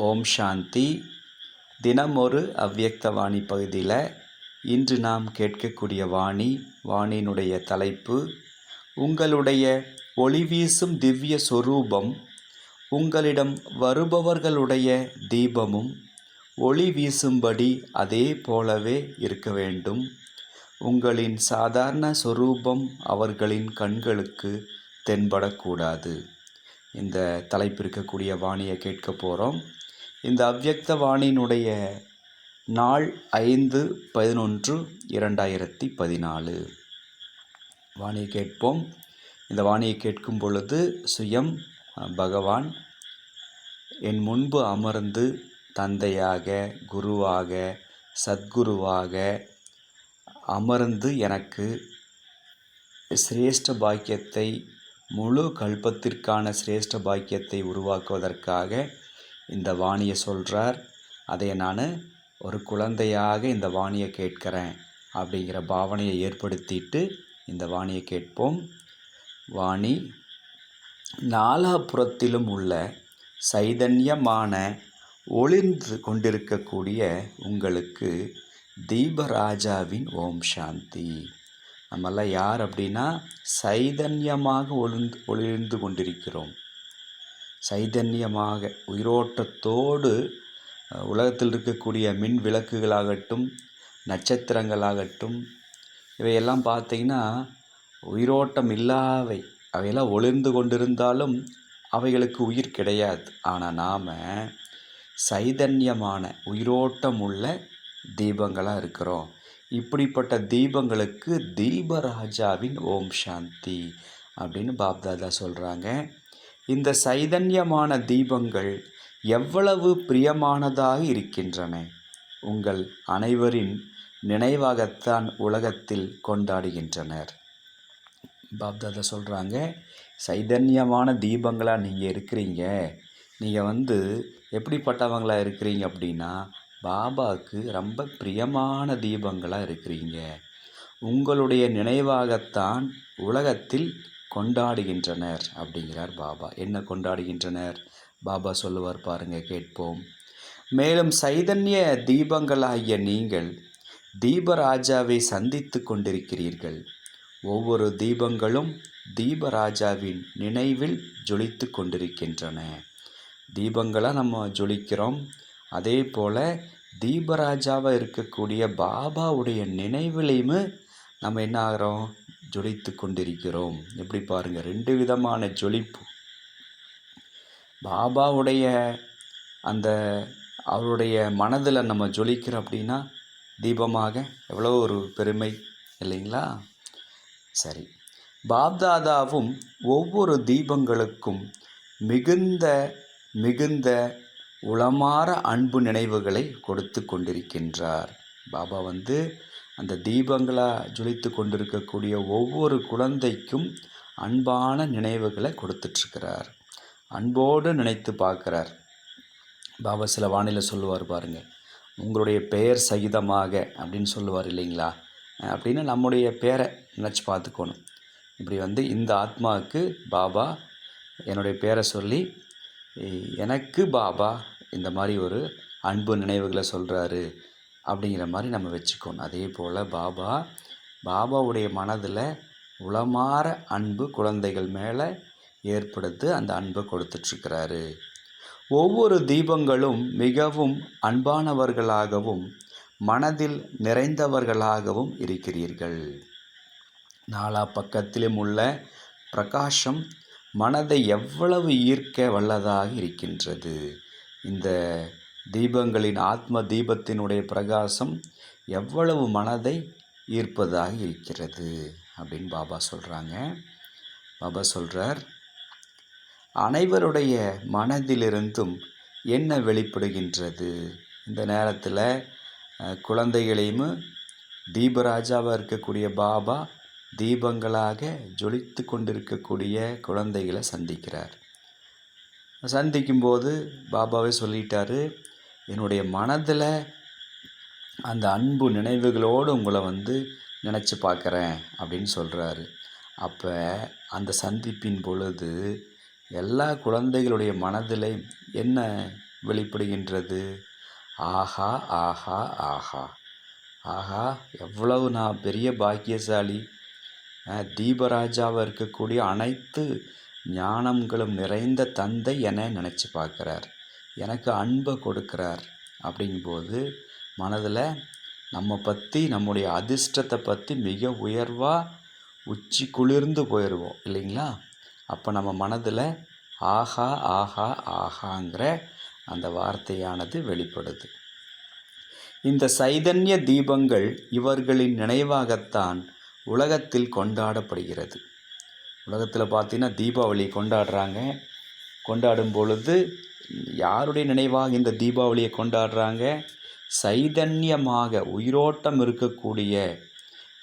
ஓம் சாந்தி. தினம் ஒரு அவ்யக்த வாணி பகுதியில் இன்று நாம் கேட்கக்கூடிய வாணியினுடைய தலைப்பு, உங்களுடைய ஒளி வீசும் திவ்ய சொரூபம் உங்களிடம் வருபவர்களுடைய தீபமும் ஒளி வீசும்படி அதே போலவே இருக்க வேண்டும். உங்களின் சாதாரண சொரூபம் அவர்களின் கண்களுக்கு தென்படக்கூடாது. இந்த தலைப்பு இருக்கக்கூடிய வாணியை கேட்க போகிறோம். இந்த அவ்யக்த வாணியினுடைய நாள் 5/11/2014. வாணியை கேட்போம். இந்த வாணியை கேட்கும் பொழுது சுயம் பகவான் என் முன்பு அமர்ந்து தந்தையாக, குருவாக, சத்குருவாக அமர்ந்து எனக்கு சிரேஷ்ட பாக்கியத்தை, முழு கல்பத்திற்கான சிரேஷ்ட பாக்கியத்தை உருவாக்குவதற்காக இந்த வாணியை சொல்கிறார். அதை நான் ஒரு குழந்தையாக இந்த வாணியை கேட்கிறேன் அப்படிங்கிற பாவனையை ஏற்படுத்திட்டு இந்த வாணியை கேட்போம். வாணி, நாலாபுறத்திலும் உள்ள சைதன்யமான ஒளிர்ந்து கொண்டிருக்கக்கூடிய உங்களுக்கு தீபராஜாவின் ஓம் சாந்தி. நம்மெல்லாம் யார் அப்படின்னா சைதன்யமாக ஒளிர்ந்து கொண்டிருக்கிறோம். சைதன்யமாக உயிரோட்டத்தோடு உலகத்தில் இருக்கக்கூடிய மின் விளக்குகளாகட்டும், நட்சத்திரங்களாகட்டும், இவையெல்லாம் பார்த்திங்கன்னா உயிரோட்டம் இல்லாவை. அவையெல்லாம் ஒளிர்ந்து கொண்டிருந்தாலும் அவைகளுக்கு உயிர் கிடையாது. ஆனால் நாம் சைதன்யமான உயிரோட்டம் உள்ள தீபங்களாக இருக்கிறோம். இப்படிப்பட்ட தீபங்களுக்கு தீபராஜாவின் ஓம் சாந்தி அப்படின்னு பாப்தாதா சொல்கிறாங்க. இந்த சைதன்யமான தீபங்கள் எவ்வளவு பிரியமானதாக இருக்கின்றன. உங்கள் அனைவரின் நினைவாகத்தான் உலகத்தில் கொண்டாடுகின்றனர். பாப்தாதா சொல்கிறாங்க, சைதன்யமான தீபங்களாக நீங்கள் இருக்கிறீங்க. நீங்கள் எப்படிப்பட்டவங்களாக இருக்கிறீங்க அப்படின்னா பாபாவுக்கு ரொம்ப பிரியமான தீபங்களாக இருக்கிறீங்க. உங்களுடைய நினைவாகத்தான் உலகத்தில் கொண்டாடுகின்றனர் அப்படிங்கிறார் பாபா. என்ன கொண்டாடுகின்றனர்? பாபா சொல்லுவார் பாருங்க, கேட்போம். மேலும் சைதன்ய தீபங்களாகிய நீங்கள் தீபராஜாவை சந்தித்து கொண்டிருக்கிறீர்கள். ஒவ்வொரு தீபங்களும் தீபராஜாவின் நினைவில் ஜொலித்து கொண்டிருக்கின்றன. தீபங்களாக நம்ம ஜொலிக்கிறோம். அதே போல் தீபராஜாவாக இருக்கக்கூடிய பாபாவுடைய நினைவிலையுமே நம்ம என்ன ஆகிறோம்? ஜொலித்து கொண்டிருக்கிறோம். எப்படி பாருங்கள், 2 விதமான ஜொலிப்பு. பாபாவுடைய அவருடைய மனதில் நம்ம ஜொலிக்கிறோம் அப்படின்னா தீபமாக எவ்வளோ ஒரு பெருமை இல்லைங்களா? சரி, பாப்தாதாவும் ஒவ்வொரு தீபங்களுக்கும் மிகுந்த மிகுந்த உளமாற அன்பு நினைவுகளை கொடுத்து கொண்டிருக்கின்றார். பாபா அந்த தீபங்களாக ஜொலித்து கொண்டிருக்கக்கூடிய ஒவ்வொரு குழந்தைக்கும் அன்பான நினைவுகளை கொடுத்துட்ருக்கிறார். அன்போடு நினைத்து பார்க்குறார். பாபா சில வானிலை சொல்லுவார் பாருங்கள், உங்களுடைய பெயர் சகிதமாக அப்படின்னு சொல்லுவார் இல்லைங்களா? அப்படின்னு நம்முடைய பேரை நினச்சி பார்த்துக்கணும். இப்படி இந்த ஆத்மாவுக்கு பாபா என்னுடைய பேரை சொல்லி எனக்கு பாபா இந்த மாதிரி ஒரு அன்பு நினைவுகளை சொல்கிறாரு அப்படிங்கிற மாதிரி நம்ம வச்சுக்கணும். அதே போல் பாபாவுடைய மனதில் உளமாற அன்பு குழந்தைகள் மேலே ஏற்படுத்தி அந்த அன்பை கொடுத்துட்ருக்கிறாரு. ஒவ்வொரு தீபங்களும் மிகவும் அன்பானவர்களாகவும் மனதில் நிறைந்தவர்களாகவும் இருக்கிறீர்கள். நாலா பக்கத்திலும் உள்ள பிரகாசம் மனதை எவ்வளவு ஈர்க்க வல்லதாக இருக்கின்றது. இந்த தீபங்களின் ஆத்ம தீபத்தினுடைய பிரகாசம் எவ்வளவு மனதை ஈர்ப்பதாக இருக்கிறது அப்படின்னு பாபா சொல்கிறாங்க. பாபா சொல்கிறார், அனைவருடைய மனதிலிருந்தும் என்ன வெளிப்படுகின்றது? இந்த நேரத்தில் குழந்தைகளையும் தீபராஜாவாக இருக்கக்கூடிய பாபா தீபங்களாக ஜொலித்து கொண்டிருக்கக்கூடிய குழந்தைகளை சந்திக்கிறார். சந்திக்கும்போது பாபாவே சொல்லிட்டாரு, என்னுடைய மனதில் அந்த அன்பு நினைவுகளோடு உங்களை நினச்சி பார்க்குறேன் அப்படின்னு சொல்கிறாரு. அப்போ அந்த சந்திப்பின் பொழுது எல்லா குழந்தைகளுடைய மனதில் என்ன வெளிப்படுகின்றது. ஆஹா ஆஹா ஆஹா ஆஹா, எவ்வளவு நான் பெரிய பாக்கியசாலி! தீபராஜாவாக இருக்கக்கூடிய அனைத்து ஞானங்களும் நிறைந்த தந்தை என நினச்சி பார்க்குறார், எனக்கு அன்பை கொடுக்குறார். அப்படிங்கும்போது மனதில் நம்ம பற்றி, நம்முடைய அதிர்ஷ்டத்தை பற்றி மிக உயர்வாக உச்சி குளிர்ந்து போயிடுவோம் இல்லைங்களா? அப்போ நம்ம மனதில் ஆஹா ஆஹா ஆஹாங்கிற அந்த வார்த்தையானது வெளிப்படுது. இந்த சைதன்ய தீபங்கள் இவர்களின் நினைவாகத்தான் உலகத்தில் கொண்டாடப்படுகிறது. உலகத்தில் பார்த்தீங்கன்னா தீபாவளி கொண்டாடுறாங்க. கொண்டாடும் பொழுது யாருடைய நினைவாக இந்த தீபாவளியை கொண்டாடுறாங்க? சைதன்யமாக உயிரோட்டம் இருக்கக்கூடிய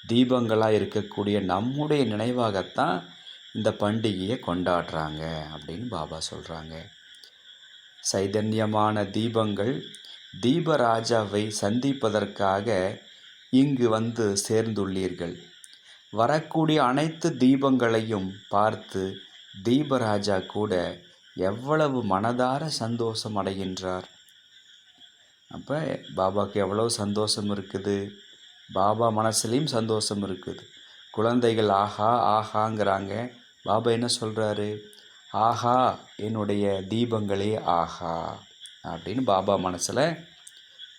தீபங்களாக இருக்கக்கூடிய நம்முடைய நினைவாகத்தான் இந்த பண்டிகையை கொண்டாடுறாங்க அப்படின்னு பாபா சொல்கிறாங்க. சைதன்யமான தீபங்கள் தீபராஜாவை சந்திப்பதற்காக இங்கு வந்து சேர்ந்துள்ளீர்கள். வரக்கூடிய அனைத்து தீபங்களையும் பார்த்து தீபராஜா கூட எவ்வளவு மனதார சந்தோஷம் அடைகின்றார். அப்போ பாபாவுக்கு எவ்வளவு சந்தோஷம் இருக்குது, பாபா மனசுலேயும் சந்தோஷம் இருக்குது. குழந்தைகள் ஆஹா ஆஹாங்கிறாங்க. பாபா என்ன சொல்கிறாரு? ஆஹா என்னுடைய தீபங்களே ஆஹா அப்படின்னு பாபா மனசில்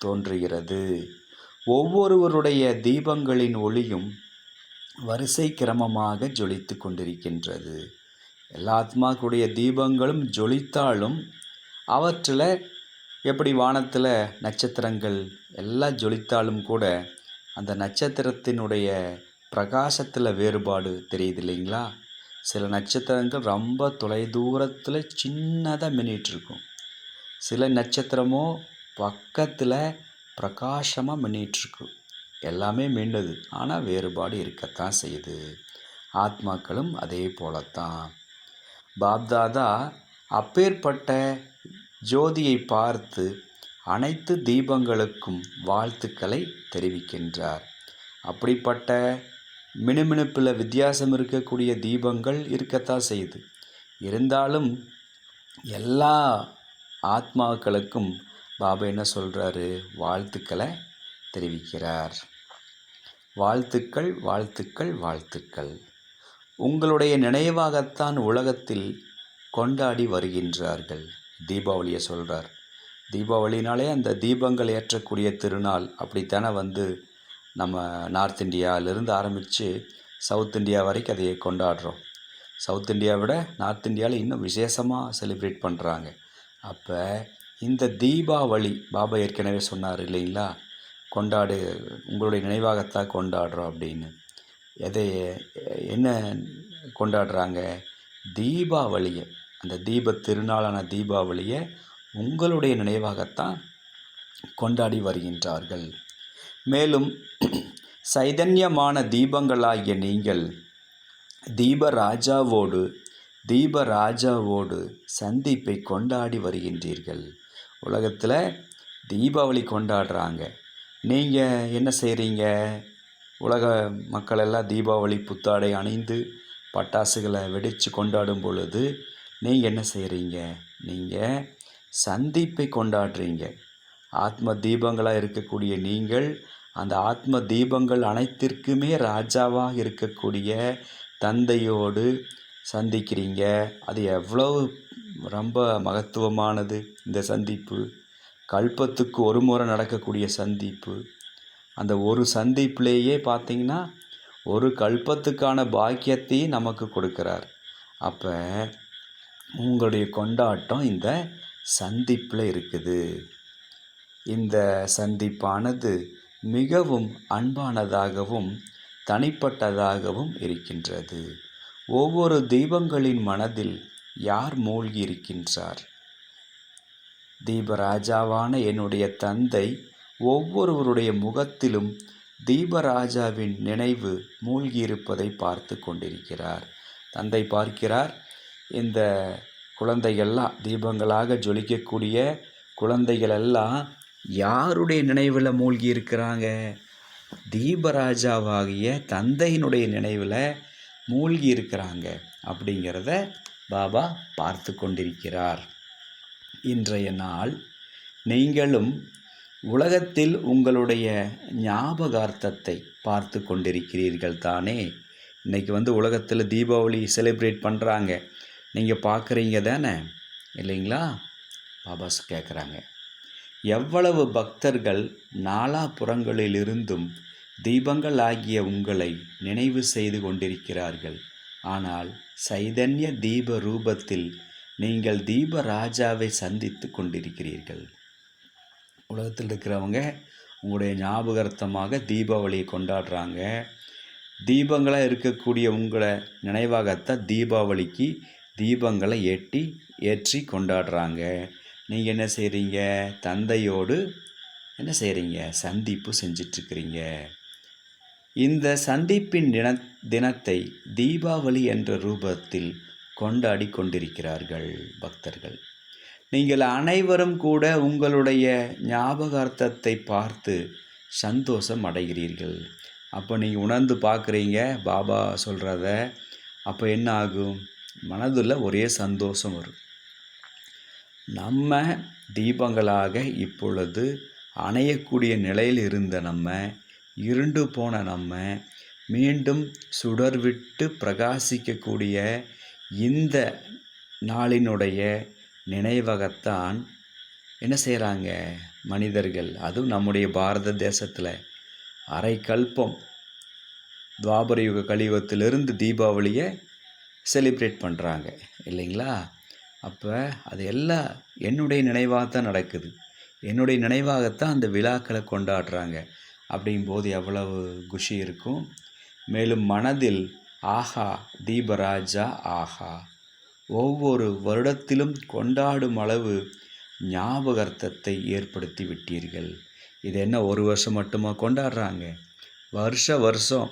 தோன்றுகிறது. ஒவ்வொருவருடைய தீபங்களின் ஒளியும் வரிசை கிரமமாக ஜொலித்து கொண்டிருக்கின்றது. எல்லா ஆத்மாக்களுடைய தீபங்களும் ஜொலித்தாலும் அவற்றில் எப்படி வானத்தில் நட்சத்திரங்கள் எல்லாம் ஜொலித்தாலும் கூட அந்த நட்சத்திரத்தினுடைய பிரகாசத்தில் வேறுபாடு தெரியுது இல்லைங்களா? சில நட்சத்திரங்கள் ரொம்ப தொலைதூரத்தில் சின்னதாக மின்னிகிட்ருக்கும். சில நட்சத்திரமோ பக்கத்தில் பிரகாசமாக மின்னிகிட்ருக்கு. எல்லாமே மின்னுது, ஆனால் வேறுபாடு இருக்கத்தான் செய்யுது. ஆத்மாக்களும் அதே போலத்தான். பாப்தாதா அப்பேற்பட்ட ஜோதியை பார்த்து அனைத்து தீபங்களுக்கும் வாழ்த்துக்களை தெரிவிக்கின்றார். அப்படிப்பட்ட மினுமினுப்பில் வித்தியாசம் இருக்கக்கூடிய தீபங்கள் இருக்கத்தான் செய்யுது. இருந்தாலும் எல்லா ஆத்மாக்களுக்கும் பாபா என்ன சொல்கிறாரு? வாழ்த்துக்களை தெரிவிக்கிறார். வாழ்த்துக்கள் வாழ்த்துக்கள் வாழ்த்துக்கள். உங்களுடைய நினைவாகத்தான் உலகத்தில் கொண்டாடி வருகின்றார்கள். தீபாவளியை சொல்கிறார். தீபாவளினாலே அந்த தீபங்கள் ஏற்றக்கூடிய திருநாள். அப்படித்தானே வந்து நம்ம நார்த் இந்தியாவிலேருந்து ஆரம்பித்து சவுத் இந்தியா வரைக்கும் அதை கொண்டாடுறோம். சவுத் இந்தியாவை விட நார்த் இந்தியாவில் இன்னும் விசேஷமாக செலிப்ரேட் பண்ணுறாங்க. அப்போ இந்த தீபாவளி பாபா ஏற்கனவே சொன்னார் இல்லைங்களா? கொண்டாடு, உங்களுடைய நினைவாகத்தான் கொண்டாடுறோம் அப்படின்னு. எதை என்ன கொண்டாடுறாங்க? தீபாவளியை, அந்த தீப திருநாளான தீபாவளியை உங்களுடைய நினைவாகத்தான் கொண்டாடி வருகின்றார்கள். மேலும் சைதன்யமான தீபங்களாகிய நீங்கள் தீபராஜாவோடு சந்திப்பை கொண்டாடி வருகின்றீர்கள். உலகத்தில் தீபாவளி கொண்டாடுறாங்க. நீங்கள் என்ன செய்கிறீங்க? உலக மக்கள் எல்லாம் தீபாவளி புத்தாடை அணிந்து பட்டாசுகளை வெடித்து கொண்டாடும் பொழுது நீங்கள் என்ன செய்கிறீங்க? நீங்கள் சந்திப்பை கொண்டாடுறீங்க. ஆத்ம தீபங்களாக இருக்கக்கூடிய நீங்கள் அந்த ஆத்ம தீபங்கள் அனைத்திற்குமே ராஜாவாக இருக்கக்கூடிய தந்தையோடு சந்திக்கிறீங்க. அது எவ்வளவு ரொம்ப மகத்துவமானது இந்த சந்திப்பு. கல்பத்துக்கு ஒரு முறை நடக்கக்கூடிய சந்திப்பு. அந்த ஒரு சந்திப்பிலேயே பார்த்திங்கன்னா ஒரு கல்பத்துக்கான பாக்கியத்தையும் நமக்கு கொடுக்குறார். அப்போ உங்களுடைய கொண்டாட்டம் இந்த சந்திப்பில் இருக்குது. இந்த சந்திப்பானது மிகவும் அன்பானதாகவும் தனிப்பட்டதாகவும் இருக்கின்றது. ஒவ்வொரு தெய்வங்களின் மனதில் யார் மூழ்கி இருக்கின்றார்? தீபராஜாவான என்னுடைய தந்தை ஒவ்வொருவருடைய முகத்திலும் தீபராஜாவின் நினைவு மூழ்கியிருப்பதை பார்த்து கொண்டிருக்கிறார். தந்தை பார்க்கிறார். இந்த குழந்தைகள்லாம் தீபங்களாக ஜொலிக்கக்கூடிய குழந்தைகளெல்லாம் யாருடைய நினைவில் மூழ்கி இருக்கிறாங்க? தீபராஜாவாகிய தந்தையினுடைய நினைவில் மூழ்கி இருக்கிறாங்க. அப்படிங்கிறத பாபா பார்த்து கொண்டிருக்கிறார். இன்றைய நாள் நீங்களும் உலகத்தில் உங்களுடைய ஞாபகார்த்தத்தை பார்த்து கொண்டிருக்கிறீர்கள் தானே? இன்றைக்கி உலகத்தில் தீபாவளி செலிப்ரேட் பண்ணுறாங்க, நீங்கள் பார்க்குறீங்க தானே, இல்லைங்களா? பாபாஸ் கேட்குறாங்க, எவ்வளவு பக்தர்கள் நாலாபுறங்களிலிருந்தும் தீபங்கள் ஆகிய உங்களை நினைவு செய்து கொண்டிருக்கிறார்கள். ஆனால் சைதன்ய தீப ரூபத்தில் நீங்கள் தீப ராஜாவை சந்தித்து கொண்டிருக்கிறீர்கள். உலகத்தில் இருக்கிறவங்க உங்களுடைய ஞாபகார்த்தமாக தீபாவளியை கொண்டாடுறாங்க. தீபங்களாக இருக்கக்கூடிய உங்களை நினைவாகத்தான் தீபாவளிக்கு தீபங்களை ஏற்றி கொண்டாடுறாங்க. நீங்கள் என்ன செய்கிறீங்க? தந்தையோடு என்ன செய்கிறீங்க? சந்திப்பு செஞ்சிட்ருக்கிறீங்க. இந்த சந்திப்பின் தினத்தை தீபாவளி என்ற ரூபத்தில் கொண்டாடி கொண்டிருக்கிறார்கள் பக்தர்கள். நீங்கள் அனைவரும் கூட உங்களுடைய ஞாபகார்த்தத்தை பார்த்து சந்தோஷம் அடைகிறீர்கள். அப்போ நீங்கள் உணர்ந்து பார்க்குறீங்க பாபா சொல்கிறத. அப்போ என்ன ஆகும்? மனதில் ஒரே சந்தோஷம் வரும். நம்ம தீபங்களாக இப்பொழுது அணையக்கூடிய நிலையில் இருந்த நம்ம, இருண்டு போன நம்ம, மீண்டும் சுடர்விட்டு பிரகாசிக்கக்கூடிய இந்த நாளினுடைய நினைவகத்தான் என்ன செய்கிறாங்க மனிதர்கள், அதுவும் நம்முடைய பாரத தேசத்தில் அரை கல்பம் துவாபர யுக கலியுகத்திலிருந்து தீபாவளியை செலிப்ரேட் பண்ணுறாங்க, இல்லைங்களா? அப்போ அது எல்லாம் என்னுடைய நினைவாக தான் நடக்குது. என்னுடைய நினைவாகத்தான் அந்த விழாக்களை கொண்டாடுறாங்க. அப்படிங்கும்போது எவ்வளவு குஷி இருக்கும். மேலும் மனதில் ஆஹா தீபராஜா ஆஹா, ஒவ்வொரு வருடத்திலும் கொண்டாடும் அளவு ஞாபகார்த்தத்தை ஏற்படுத்தி விட்டீர்கள். இது என்ன ஒரு வருஷம் மட்டுமா கொண்டாடுறாங்க? வருஷம்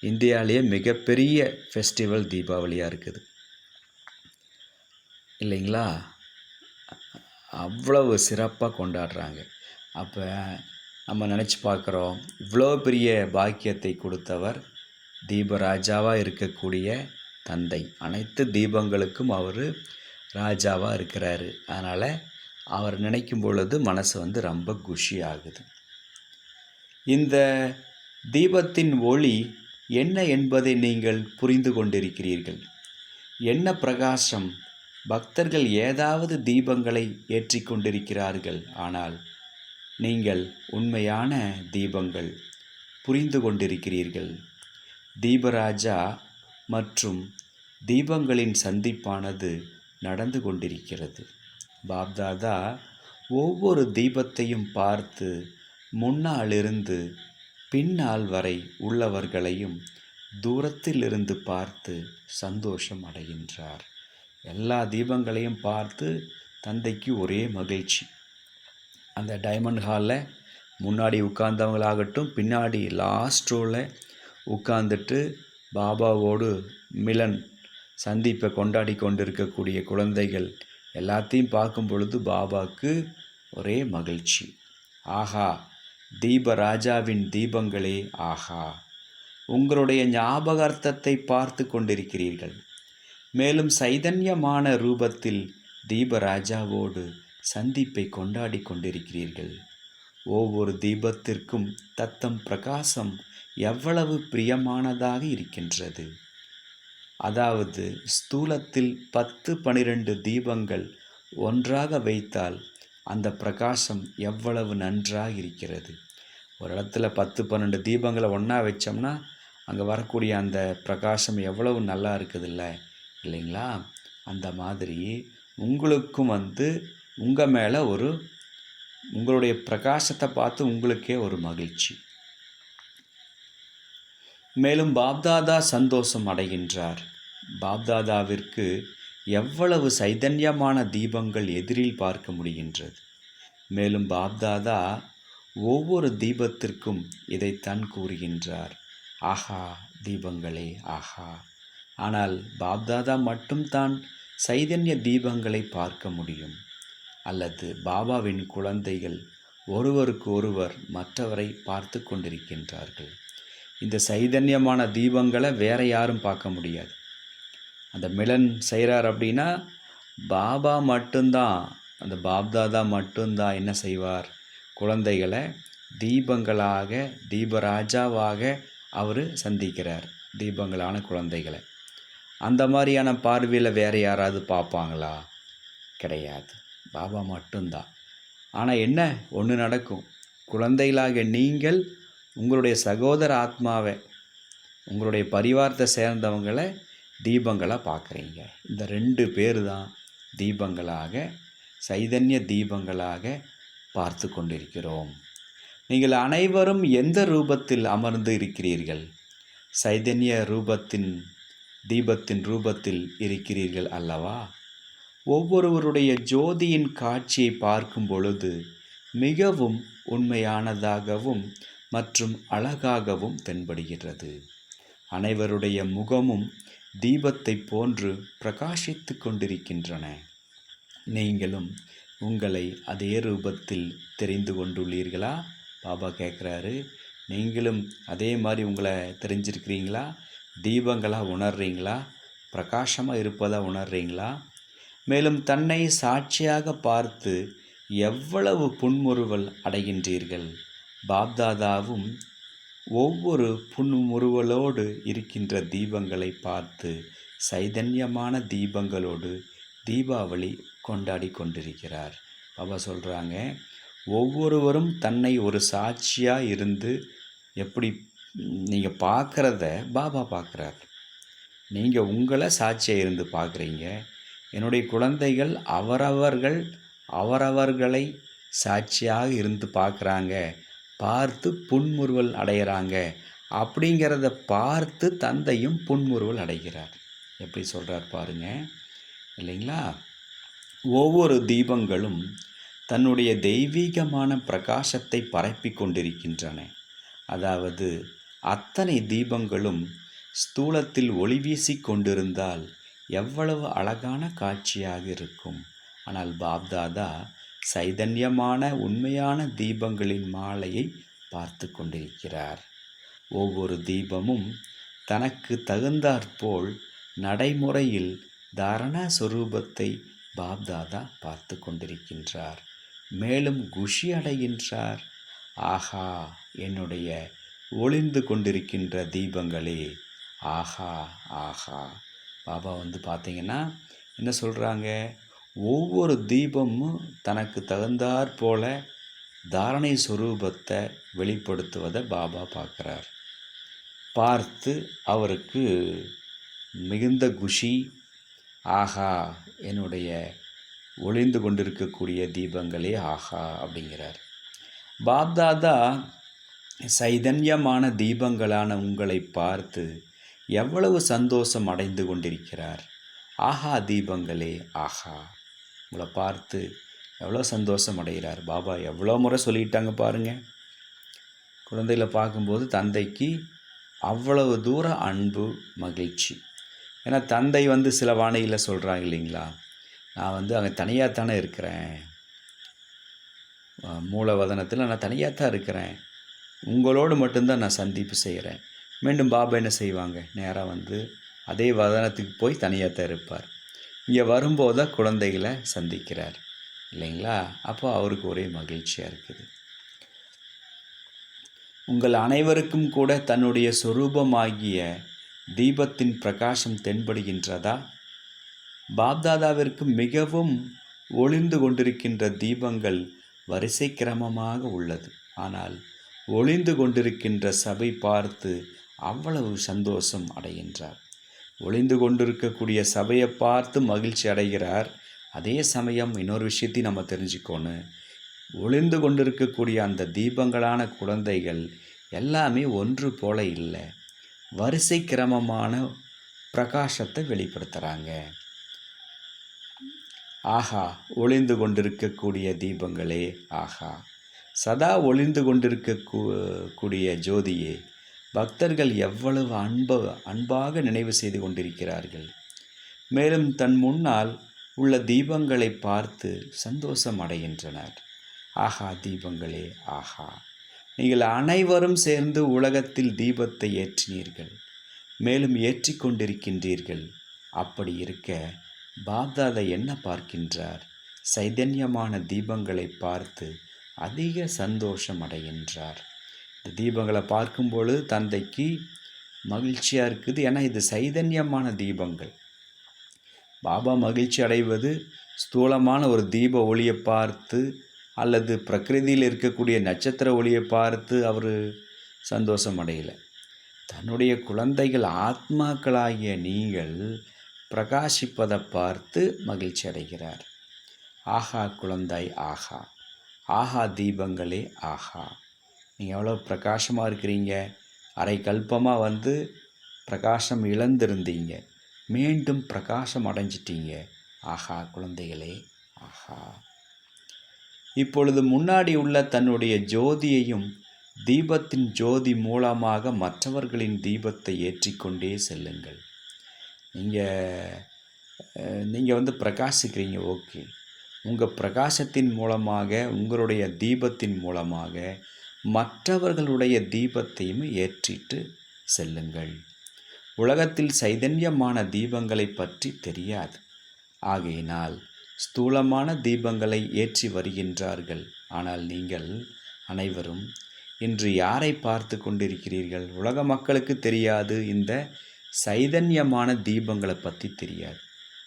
இந்தியாவிலேயே மிகப்பெரிய ஃபெஸ்டிவல் தீபாவளியாக இருக்குது, இல்லைங்களா? அவ்வளவு சிறப்பாக கொண்டாடுறாங்க. அப்போ நம்ம நினச்சி பார்க்குறோம், இவ்வளோ பெரிய பாக்கியத்தை கொடுத்தவர் தீபராஜாவாக இருக்கக்கூடிய தந்தை. அனைத்து தீபங்களுக்கும் அவர் ராஜாவாக இருக்கிறாரு. அதனால் அவர் நினைக்கும் பொழுது மனசு ரொம்ப குஷி ஆகுது. இந்த தீபத்தின் ஒளி என்ன என்பதை நீங்கள் புரிந்து கொண்டிருக்கிறீர்கள். என்ன பிரகாசம்! பக்தர்கள் ஏதாவது தீபங்களை ஏற்றி கொண்டிருக்கிறார்கள். ஆனால் நீங்கள் உண்மையான தீபங்கள் புரிந்து கொண்டிருக்கிறீர்கள். தீபராஜா மற்றும் தீபங்களின் சந்திப்பானது நடந்து கொண்டிருக்கிறது. பாப்தாதா ஒவ்வொரு தீபத்தையும் பார்த்து முன்னாலிருந்து பின்னால் வரை உள்ளவர்களையும் தூரத்திலிருந்து பார்த்து சந்தோஷம் அடைகின்றார். எல்லா தீபங்களையும் பார்த்து தந்தைக்கு ஒரே மகிழ்ச்சி. அந்த டைமண்ட் ஹாலில் முன்னாடி உட்கார்ந்தவங்களாகட்டும், பின்னாடி லாஸ்ட் ரோவில் உட்கார்ந்துட்டு பாபாவோடு மிலன் சந்திப்பை கொண்டாடி கொண்டிருக்கக்கூடிய குழந்தைகள் எல்லாத்தையும் பார்க்கும் பொழுது பாபாவுக்கு ஒரே மகிழ்ச்சி. ஆஹா, தீபராஜாவின் தீபங்களே ஆஹா, உங்களுடைய ஞாபகார்த்தத்தை பார்த்து கொண்டிருக்கிறீர்கள். மேலும் சைதன்யமான ரூபத்தில் தீபராஜாவோடு சந்திப்பை கொண்டாடி கொண்டிருக்கிறீர்கள். ஒவ்வொரு தீபத்திற்கும் தத்தம் பிரகாசம் எவ்வளவு பிரியமானதாக இருக்கின்றது. அதாவது ஸ்தூலத்தில் 10-12 தீபங்கள் ஒன்றாக வைத்தால் அந்த பிரகாசம் எவ்வளவு நன்றாக இருக்கிறது. ஒரு இடத்துல 10-12 தீபங்களை ஒன்றா வச்சோம்னா அங்கே வரக்கூடிய அந்த பிரகாசம் எவ்வளவு நல்லா இருக்குதுல்ல, இல்லைங்களா? அந்த மாதிரி உங்களுக்கும் உங்கள் மேலே உங்களுடைய பிரகாசத்தை பார்த்து உங்களுக்கே ஒரு மகிழ்ச்சி. மேலும் பாப்தாதா சந்தோஷம் அடைகின்றார். பாப்தாதாவிற்கு எவ்வளவு சைதன்யமான தீபங்கள் எதிரில் பார்க்க முடிகின்றது. மேலும் பாப்தாதா ஒவ்வொரு தீபத்திற்கும் இதைத்தான் கூறுகின்றார், ஆஹா தீபங்களே ஆஹா. ஆனால் பாப்தாதா மட்டும்தான் சைதன்ய தீபங்களை பார்க்க முடியும். அல்லது பாபாவின் குழந்தைகள் ஒருவருக்கு ஒருவர் மற்றவரை பார்த்து கொண்டிருக்கின்றார்கள். இந்த சைதன்யமான தீபங்களை வேற யாரும் பார்க்க முடியாது. அந்த மிலன் செய்கிறார் அப்படின்னா பாபா மட்டும்தான் அந்த பாப்தாதா மட்டும்தான் என்ன செய்வார், குழந்தைகளை தீபங்களாக, தீபராஜாவாக அவர் சந்திக்கிறார். தீபங்களான குழந்தைகளை அந்த மாதிரியான பார்வையில் வேறு யாராவது பார்ப்பாங்களா? கிடையாது. பாபா மட்டும்தான். ஆனால் என்ன ஒன்று நடக்கும், குழந்தைகளாக நீங்கள் உங்களுடைய சகோதர ஆத்மாவை, உங்களுடைய பரிவாரத்தை சேர்ந்தவங்களை தீபங்களாக பார்க்குறீங்க. இந்த 2 பேர் தான் தீபங்களாக, சைதன்ய தீபங்களாக பார்த்து கொண்டிருக்கிறோம். நீங்கள் அனைவரும் எந்த ரூபத்தில் அமர்ந்து இருக்கிறீர்கள்? சைதன்ய ரூபத்தின், தீபத்தின் ரூபத்தில் இருக்கிறீர்கள் அல்லவா? ஒவ்வொருவருடைய ஜோதியின் காட்சியை பார்க்கும் பொழுது மிகவும் உண்மையானதாகவும் மற்றும் அழகாகவும் தென்படுகிறது. அனைவருடைய முகமும் தீபத்தை போன்று பிரகாசித்து கொண்டிருக்கின்றன. நீங்களும் உங்களை அதே ரூபத்தில் தெரிந்து கொண்டுள்ளீர்களா? பாபா கேட்குறாரு, நீங்களும் அதே மாதிரி உங்களை தெரிஞ்சிருக்கிறீங்களா? தீபங்களாக உணர்றீங்களா? பிரகாசமாக இருப்பதாக உணர்றீங்களா? மேலும் தன்னை சாட்சியாக பார்த்து எவ்வளவு புன்முறுவல் அடைகின்றீர்கள். பாப்தாதாவும் ஒவ்வொரு புன்முறுவலோடு இருக்கின்ற தீபங்களை பார்த்து சைதன்யமான தீபங்களோடு தீபாவளி கொண்டாடி கொண்டிருக்கிறார். பாபா சொல்கிறாங்க, ஒவ்வொருவரும் தன்னை ஒரு சாட்சியாக இருந்து எப்படி நீங்கள் பார்க்குறத பாபா பார்க்குறார். நீங்கள் உங்களை சாட்சியாக இருந்து பார்க்குறீங்க. என்னுடைய குழந்தைகள் அவரவர்களை சாட்சியாக இருந்து பார்க்குறாங்க, பார்த்து புன்முறுவல் அடைகிறாங்க. அப்படிங்கிறத பார்த்து தந்தையும் புன்முறுவல் அடைகிறார். எப்படி சொல்கிறார் பாருங்க, இல்லைங்களா? ஒவ்வொரு தீபங்களும் தன்னுடைய தெய்வீகமான பிரகாசத்தை பரப்பி கொண்டிருக்கின்றன. அதாவது அத்தனை தீபங்களும் ஸ்தூலத்தில் ஒளி வீசி கொண்டிருந்தால் எவ்வளவு அழகான காட்சியாக இருக்கும். ஆனால் பாப்தாதா சைதன்யமான உண்மையான தீபங்களின் மாலையை பார்த்து கொண்டிருக்கிறார். ஒவ்வொரு தீபமும் தனக்கு தகுந்தாற்போல் நடைமுறையில் தாரணா சொரூபத்தை பாப்தாதா பார்த்து கொண்டிருக்கின்றார். மேலும் குஷி அடைகின்றார். ஆஹா, என்னுடைய ஒளிந்து கொண்டிருக்கின்ற தீபங்களே, ஆஹா ஆஹா. பாபா பார்த்தீங்கன்னா என்ன சொல்கிறாங்க, ஒவ்வொரு தீபமும் தனக்கு தகுந்தாற் போல தாரணை சொரூபத்தை வெளிப்படுத்துவதை பாபா பார்க்குறார். பார்த்து அவருக்கு மிகுந்த குஷி. ஆஹா, என்னுடைய ஒளிந்து கொண்டிருக்கக்கூடிய தீபங்களே ஆஹா அப்படிங்கிறார். பாப்தாதா சைதன்யமான தீபங்களான உங்களை பார்த்து எவ்வளவு சந்தோஷம் அடைந்து கொண்டிருக்கிறார். ஆஹா தீபங்களே ஆஹா, உங்களை பார்த்து எவ்வளோ சந்தோஷம் அடைகிறார். பாபா எவ்வளோ முறை சொல்லிட்டாங்க பாருங்கள். குழந்தைகளை பார்க்கும்போது தந்தைக்கு அவ்வளவு தூர அன்பு, மகிழ்ச்சி. ஏன்னா தந்தை சில வாணியில் சொல்கிறாங்க இல்லைங்களா, நான் அங்கே தனியாக தானே இருக்கிறேன், மூலவதனத்தில் நான் தனியாக தான் இருக்கிறேன், உங்களோடு மட்டும்தான் நான் சந்திப்பு செய்கிறேன். மீண்டும் பாபா என்ன செய்வாங்க, நேராக அதே வதனத்துக்கு போய் தனியாக தான் இருப்பார். இங்கே வரும்போது குழந்தைகளை சந்திக்கிறார் இல்லைங்களா. அப்போ அவருக்கு ஒரே மகிழ்ச்சியாக இருக்குது. உங்கள் அனைவருக்கும் கூட தன்னுடைய சொரூபமாகிய தீபத்தின் பிரகாசம் தென்படுகின்றதா? பாப்தாதாவிற்கு மிகவும் ஒளிந்து கொண்டிருக்கின்ற தீபங்கள் வரிசை கிரமமாக உள்ளது. ஆனால் ஒளிந்து கொண்டிருக்கின்ற சபை பார்த்து அவ்வளவு சந்தோஷம் அடைகின்றார். ஒளிந்து கொண்டிருக்கக்கூடிய சபையை பார்த்து மகிழ்ச்சி அடைகிறார். அதே சமயம் இன்னொரு விஷயத்தையும் நம்ம தெரிஞ்சுக்கணும், ஒளிந்து கொண்டிருக்கக்கூடிய அந்த தீபங்களான குழந்தைகள் எல்லாமே ஒன்று போல இல்லை, வரிசை கிரமமான பிரகாசத்தை வெளிப்படுத்துகிறாங்க. ஆஹா, ஒளிந்து கொண்டிருக்கக்கூடிய தீபங்களே ஆஹா, சதா ஒளிந்து கொண்டிருக்கக்கூடிய ஜோதியே, பக்தர்கள் எவ்வளவு அன்பாக நினைவு செய்து கொண்டிருக்கிறார்கள். மேலும் தன் முன்னால் உள்ள தீபங்களை பார்த்து சந்தோஷம் அடைகின்றனர். ஆஹா தீபங்களே ஆஹா, நீங்கள் அனைவரும் சேர்ந்து உலகத்தில் தீபத்தை ஏற்றினீர்கள், மேலும் ஏற்றிக்கொண்டிருக்கின்றீர்கள். அப்படி இருக்க பாப்தாதா என்ன பார்க்கின்றார்? சைதன்யமான தீபங்களை பார்த்து அதிக சந்தோஷம் அடைகின்றார். இந்த தீபங்களை பார்க்கும் பொழுது தந்தைக்கு மகிழ்ச்சியாக இருக்குது. ஏன்னா இது சைதன்யமான தீபங்கள். பாபா மகிழ்ச்சி அடைவது ஸ்தூலமான ஒரு தீப ஒளியை பார்த்து அல்லது பிரகிருதியில் இருக்கக்கூடிய நட்சத்திர ஒளியை பார்த்து அவர் சந்தோஷம் அடையலை. தன்னுடைய குழந்தைகள் ஆத்மாக்களாகிய நீங்கள் பிரகாசிப்பதை பார்த்து மகிழ்ச்சி அடைகிறார். ஆஹா குழந்தாய் ஆஹா, ஆஹா தீபங்களே ஆஹா, நீங்கள் எவ்வளோ பிரகாசமாக இருக்கிறீங்க. அரை கல்பமாக பிரகாசம் இழந்திருந்தீங்க, மீண்டும் பிரகாசம் அடைஞ்சிட்டீங்க. ஆஹா குழந்தைகளே ஆஹா. இப்பொழுது முன்னாடி உள்ள தன்னுடைய ஜோதியையும் தீபத்தின் ஜோதி மூலமாக மற்றவர்களின் தீபத்தை ஏற்றிக்கொண்டே செல்லுங்கள். நீங்கள் பிரகாசிக்கிறீங்க, ஓகே. உங்கள் பிரகாசத்தின் மூலமாக, உங்களுடைய தீபத்தின் மூலமாக மற்றவர்களுடைய தீபத்தையும் ஏற்றிட்டு செல்லுங்கள். உலகத்தில் சைதன்யமான தீபங்களை பற்றி தெரியாது. ஆகையினால் ஸ்தூலமான தீபங்களை ஏற்றி வருகின்றார்கள். ஆனால் நீங்கள் அனைவரும் இன்று யாரை பார்த்து கொண்டிருக்கிறீர்கள்? உலக மக்களுக்கு தெரியாது, இந்த சைதன்யமான தீபங்களை பற்றி தெரியாது.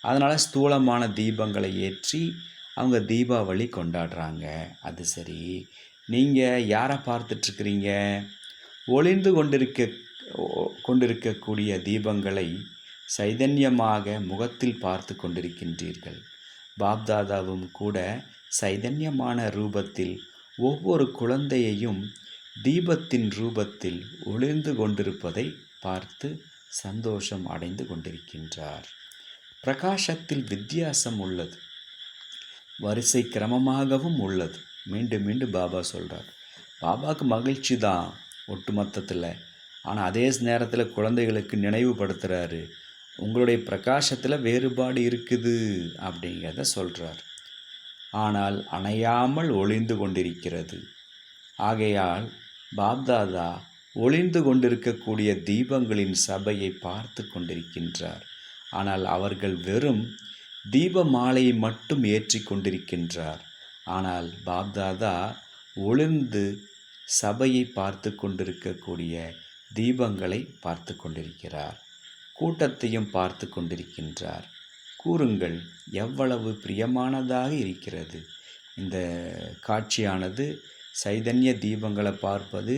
அதனால் ஸ்தூலமான தீபங்களை ஏற்றி அவங்க தீபாவளி கொண்டாடுறாங்க. அது சரி, நீங்கள் யாரை பார்த்துட்ருக்கிறீங்க? ஒளிந்து கொண்டிருக்கக்கூடிய தீபங்களை சைதன்யமாக முகத்தில் பார்த்து கொண்டிருக்கின்றீர்கள். பாப்தாதாவும் கூட சைதன்யமான ரூபத்தில் ஒவ்வொரு குழந்தையையும் தீபத்தின் ரூபத்தில் ஒளிர்ந்து கொண்டிருப்பதை பார்த்து சந்தோஷம் அடைந்து கொண்டிருக்கின்றார். பிரகாசத்தில் வித்தியாசம் உள்ளது, வரிசை கிரமமாகவும் உள்ளது. மீண்டும் மீண்டும் பாபா சொல்கிறார். பாபாவுக்கு மகிழ்ச்சி தான் ஒட்டுமொத்தத்தில். ஆனால் அதே நேரத்தில் குழந்தைகளுக்கு நினைவுபடுத்துகிறாரு, உங்களுடைய பிரகாசத்தில் வேறுபாடு இருக்குது அப்படிங்கிறத சொல்கிறார். ஆனால் அணையாமல் ஒளிந்து கொண்டிருக்கிறது. ஆகையால் பாப்தாதா ஒளிந்து கொண்டிருக்கக்கூடிய தீபங்களின் சபையை பார்த்து கொண்டிருக்கின்றார். ஆனால் அவர்கள் வெறும் தீப மாலையை மட்டும் ஏற்றி கொண்டிருக்கின்றார். ஆனால் பாப்தாதா ஒளிர்ந்து சபையை பார்த்து கொண்டிருக்கக்கூடிய தீபங்களை பார்த்து கொண்டிருக்கிறார். கூட்டத்தையும் பார்த்து கொண்டிருக்கின்றார். கூறுங்கள், எவ்வளவு பிரியமானதாக இருக்கிறது இந்த காட்சியானது. சைதன்ய தீபங்களை பார்ப்பது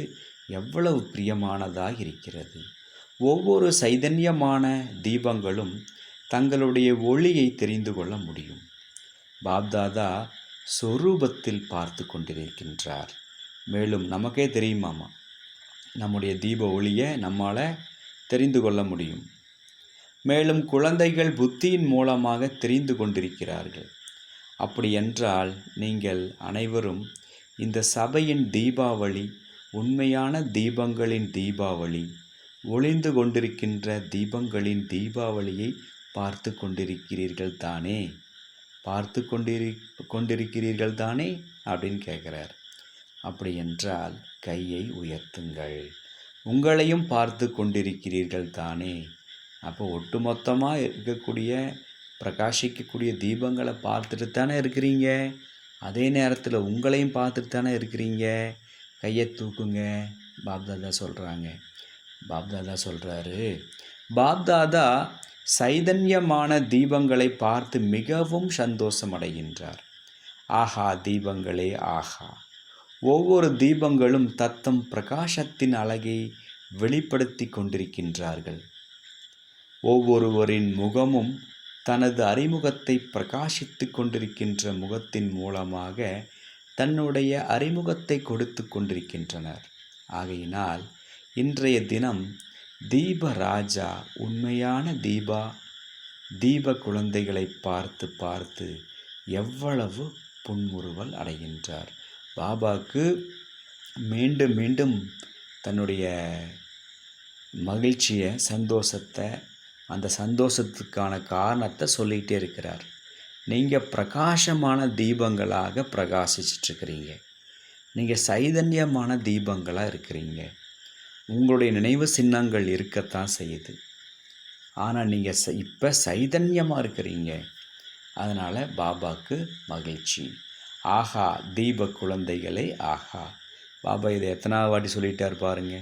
எவ்வளவு பிரியமானதாக இருக்கிறது. ஒவ்வொரு சைதன்யமான தீபங்களும் தங்களுடைய ஒளியை தெரிந்து கொள்ள முடியும். பாப்தாதா சொரூபத்தில் பார்த்து கொண்டிருக்கின்றார். மேலும் நமக்கே தெரியுமாமா, நம்முடைய தீப ஒளியை நம்மால் தெரிந்து கொள்ள முடியும். மேலும் குழந்தைகள் புத்தியின் மூலமாக தெரிந்து கொண்டிருக்கிறார்கள். அப்படி என்றால் நீங்கள் அனைவரும் இந்த சபையின் தீபாவளி, உண்மையான தீபங்களின் தீபாவளி, ஒளிந்து கொண்டிருக்கின்ற தீபங்களின் தீபாவளியை பார்த்து கொண்டிருக்கிறீர்கள் தானே? பார்த்து கொண்டிருக்கிறீர்கள் தானே அப்படின்னு கேட்குறார். அப்படி என்றால் கையை உயர்த்துங்கள். உங்களையும் பார்த்து கொண்டிருக்கிறீர்கள் தானே? அப்போ ஒட்டுமொத்தமாக இருக்கக்கூடிய பிரகாசிக்கக்கூடிய தீபங்களை பார்த்துட்டு தானே இருக்கிறீங்க. அதே நேரத்தில் உங்களையும் பார்த்துட்டு தானே இருக்கிறீங்க. கையை தூக்குங்க. பாப்தாதா சொல்கிறாங்க. பாப்தாதா சொல்கிறாரு, பாப்தாதா சைதன்யமான தீபங்களை பார்த்து மிகவும் சந்தோஷமடைகின்றார். ஆஹா தீபங்களே ஆஹா. ஒவ்வொரு தீபங்களும் தத்தம் பிரகாசத்தின் அழகை வெளிப்படுத்தி கொண்டிருக்கின்றார்கள். ஒவ்வொருவரின் முகமும் தனது அறிமுகத்தை பிரகாசித்து கொண்டிருக்கின்ற முகத்தின் மூலமாக தன்னுடைய அறிமுகத்தை கொடுத்து கொண்டிருக்கின்றனர். ஆகையினால் இன்றைய தினம் தீப ராஜா உண்மையான தீப குழந்தைகளை பார்த்து பார்த்து எவ்வளவு புன்முறுவல் அடைகின்றார். பாபாவுக்கு மீண்டும் மீண்டும் தன்னுடைய மகிழ்ச்சியை, சந்தோஷத்தை, அந்த சந்தோஷத்துக்கான காரணத்தை சொல்லிகிட்டே இருக்கிறார். நீங்கள் பிரகாசமான தீபங்களாக பிரகாசிச்சிட்ருக்கிறீங்க. நீங்கள் சைதன்யமான தீபங்களாக இருக்கிறீங்க. உங்களுடைய நினைவு சின்னங்கள் இருக்கத்தான் செய்யுது. ஆனால் நீங்கள் இப்போ சைதன்யமாக இருக்கிறீங்க. அதனால் பாபாவுக்கு மகிழ்ச்சி. ஆஹா தீப குழந்தைகளே ஆஹா. பாபா இதை எத்தனாவது வாட்டி சொல்லிட்டார் பாருங்க.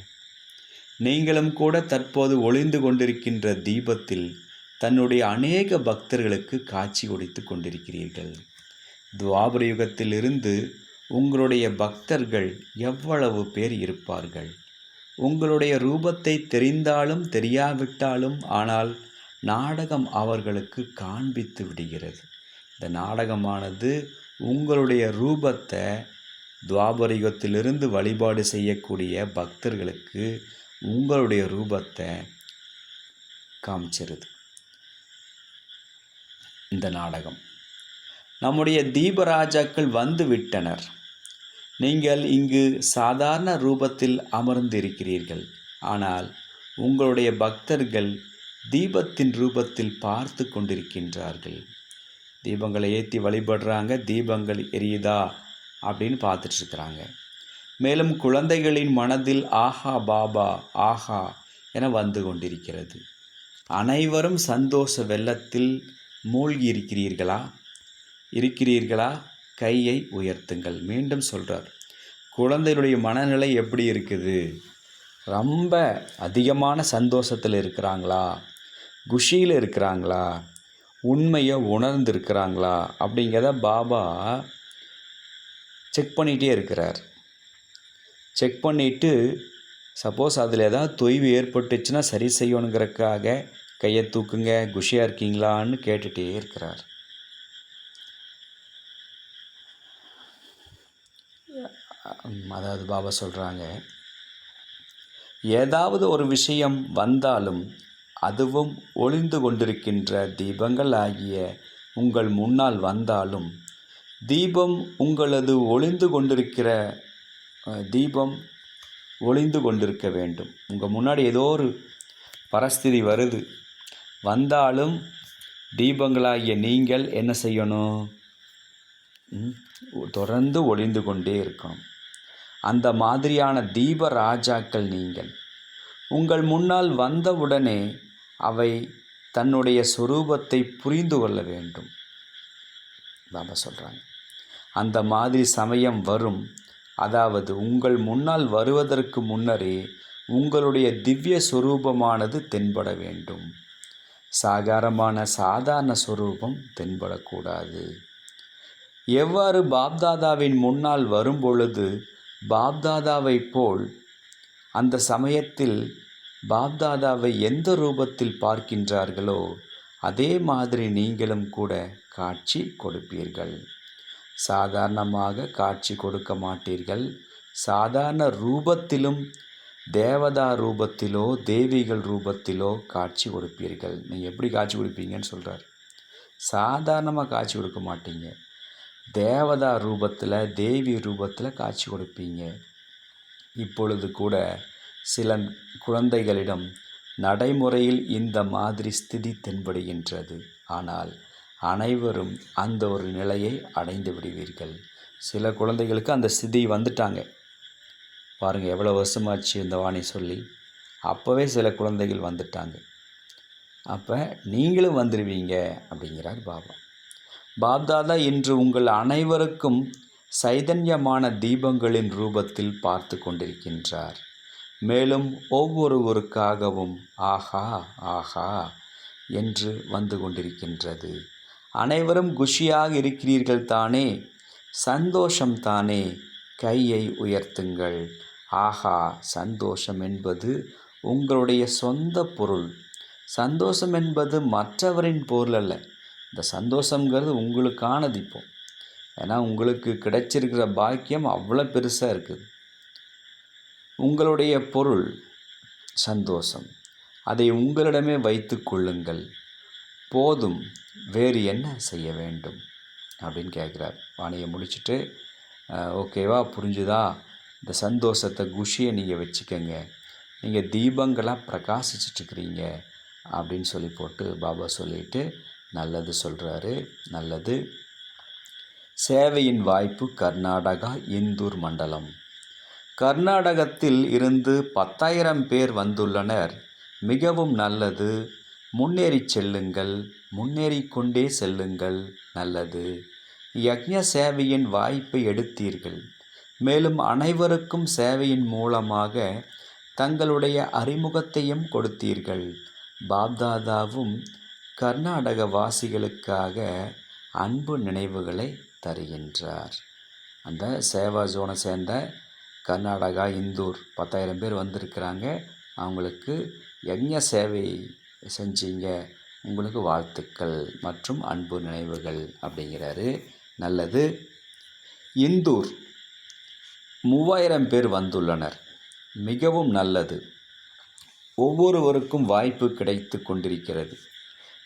நீங்களும் கூட தற்போது ஒளிந்து கொண்டிருக்கின்ற தீபத்தில் தன்னுடைய அநேக பக்தர்களுக்கு காட்சி கொடுத்து கொண்டிருக்கிறீர்கள். துவாபர யுகத்திலிருந்து உங்களுடைய பக்தர்கள் எவ்வளவு பேர் இருப்பார்கள். உங்களுடைய ரூபத்தை தெரிந்தாலும் தெரியாவிட்டாலும் ஆனால் நாடகம் அவர்களுக்கு காண்பித்து விடுகிறது. இந்த நாடகமானது உங்களுடைய ரூபத்தை துவாபர யுகத்திலிருந்து வழிபாடு செய்யக்கூடிய பக்தர்களுக்கு உங்களுடைய ரூபத்தை காமிச்சிருது. இந்த நாடகம் நம்முடைய தீபராஜாக்கள் வந்து விட்டனர். நீங்கள் இங்கு சாதாரண ரூபத்தில் அமர்ந்திருக்கிறீர்கள். ஆனால் உங்களுடைய பக்தர்கள் தீபத்தின் ரூபத்தில் பார்த்து கொண்டிருக்கின்றார்கள். தீபங்களை ஏற்றி வழிபடுறாங்க, தீபங்கள் எரியுதா அப்படின்னு பார்த்துட்ருக்குறாங்க. மேலும் குழந்தைகளின் மனதில் ஆஹா பாபா ஆஹா என வந்து கொண்டிருக்கிறது. அனைவரும் சந்தோஷ வெள்ளத்தில் மூழ்கி இருக்கிறீர்களா? கையை உயர்த்துங்கள். மீண்டும் சொல்கிறார், குழந்தைகளுடைய மனநிலை எப்படி இருக்குது? ரொம்ப அதிகமான சந்தோஷத்தில் இருக்கிறாங்களா? குஷியில் இருக்கிறாங்களா? உண்மையை உணர்ந்திருக்கிறாங்களா? அப்படிங்கிறத பாபா செக் பண்ணிகிட்டே இருக்கிறார். செக் பண்ணிவிட்டு சப்போஸ் அதில் ஏதாவது தொய்வு ஏற்பட்டுச்சுன்னா சரி செய்யணுங்கிறதுக்காக கையை தூக்குங்க, குஷியாக இருக்கீங்களான்னு கேட்டுகிட்டே இருக்கிறார். அதாவது பாபா சொல்கிறாங்க, ஏதாவது ஒரு விஷயம் வந்தாலும் அதுவும் ஒளிந்து கொண்டிருக்கின்ற தீபங்கள் ஆகிய உங்கள் முன்னால் வந்தாலும் தீபம் உங்களது ஒளிந்து கொண்டிருக்க வேண்டும். உங்கள் முன்னாடி ஏதோ ஒரு பரஸ்திதி வருது வந்தாலும் தீபங்களாகிய நீங்கள் என்ன செய்யணும்? தொடர்ந்து ஒளிந்து கொண்டே இருக்கணும். அந்த மாதிரியான தீப ராஜாக்கள் நீங்கள். உங்கள் முன்னால் வந்தவுடனே அவை தன்னுடைய சொரூபத்தை புரிந்து கொள்ள வேண்டும். பாபா சொல்கிறாங்க, அந்த மாதிரி சமயம் வரும். அதாவது உங்கள் முன்னால் வருவதற்கு முன்னரே உங்களுடைய திவ்ய சொரூபமானது தென்பட வேண்டும். சாதாரண சொரூபம் தென்படக்கூடாது. எவ்வாறு பாப்தாதாவின் முன்னால் வரும்பொழுது பாப்தாதாவை போல் அந்த சமயத்தில் பாப்தாதாவை எந்த ரூபத்தில் பார்க்கின்றார்களோ அதே மாதிரி நீங்களும் கூட காட்சி கொடுப்பீர்கள். சாதாரணமாக காட்சி கொடுக்க மாட்டீர்கள். சாதாரண ரூபத்திலும் தேவதா ரூபத்திலோ தெய்வீகள் ரூபத்திலோ காட்சி கொடுப்பீர்கள். நீங்கள் எப்படி காட்சி கொடுப்பீங்கன்னு சொல்கிறார். சாதாரணமாக காட்சி கொடுக்க மாட்டீங்க. தேவதா ரூபத்தில் தேவி ரூபத்தில் காட்சி கொடுப்பீங்க. இப்பொழுது கூட சில குழந்தைகளிடம் நடைமுறையில் இந்த மாதிரி ஸ்திதி தென்படுகின்றது. ஆனால் அனைவரும் அந்த ஒரு நிலையை அடைந்து விடுவீர்கள். சில குழந்தைகளுக்கு அந்த ஸ்திதி வந்துட்டாங்க. பாருங்கள், எவ்வளோ வருஷமாச்சு இந்த வாணி சொல்லி. அப்போவே சில குழந்தைகள் வந்துட்டாங்க. அப்போ நீங்களும் வந்துடுவீங்க அப்படிங்கிறார் பாபா. பாப்தாதா இன்று உங்கள் அனைவருக்கும் சைதன்யமான தீபங்களின் ரூபத்தில் பார்த்து கொண்டிருக்கின்றார். மேலும் ஒவ்வொருவருக்காகவும் ஆஹா ஆஹா என்று வந்து கொண்டிருக்கின்றது. அனைவரும் குஷியாக இருக்கிறீர்கள் தானே? சந்தோஷம் தானே? கையை உயர்த்துங்கள். ஆஹா, சந்தோஷம் என்பது உங்களுடைய சொந்த பொருள். சந்தோஷம் என்பது மற்றவரின் பொருள் அல்ல. இந்த சந்தோஷங்கிறது உங்களுக்கானது. இப்போ ஏன்னா உங்களுக்கு கிடைச்சிருக்கிற பாக்கியம் அவ்வளோ பெருசாக இருக்குது. உங்களுடைய பொருள் சந்தோஷம். அதை உங்களிடமே வைத்து கொள்ளுங்கள். போதும், வேறு என்ன செய்ய வேண்டும் அப்படின்னு கேட்குறார். வாணியை முடிச்சுட்டு, ஓகேவா, புரிஞ்சுதா? இந்த சந்தோஷத்தை குஷியை நீங்கள் வச்சுக்கோங்க. நீங்கள் தீபங்களாக பிரகாசிச்சிட்ருக்கிறீங்க அப்படின்னு சொல்லி போட்டு பாபா சொல்லிவிட்டு நல்லது சொல்கிறாரு. நல்லது. சேவையின் வாய்ப்பு கர்நாடகா இந்தூர் மண்டலம். கர்நாடகத்தில் இருந்து 10,000 பேர் வந்துள்ளனர். மிகவும் நல்லது. முன்னேறிச் செல்லுங்கள், முன்னேறிக்கொண்டே செல்லுங்கள். நல்லது. யக்ஞ சேவையின் வாய்ப்பை எடுத்தீர்கள். மேலும் அனைவருக்கும் சேவையின் மூலமாக தங்களுடைய அறிமுகத்தையும் கொடுத்தீர்கள். பாப்தாதாவும் கர்நாடக வாசிகளுக்காக அன்பு நினைவுகளை தருகின்றார். அந்த சேவா ஜோனை சேர்ந்த கர்நாடகா, இந்தூர் 10,000 பேர் வந்திருக்கிறாங்க. அவங்களுக்கு யக்ஞ சேவை செஞ்சீங்க, உங்களுக்கு வாழ்த்துக்கள் மற்றும் அன்பு நினைவுகள் அப்படிங்கிறாரு. நல்லது. இந்தூர் 3000 பேர் வந்துள்ளனர். மிகவும் நல்லது. ஒவ்வொருவருக்கும் வாய்ப்பு கிடைத்து கொண்டிருக்கிறது.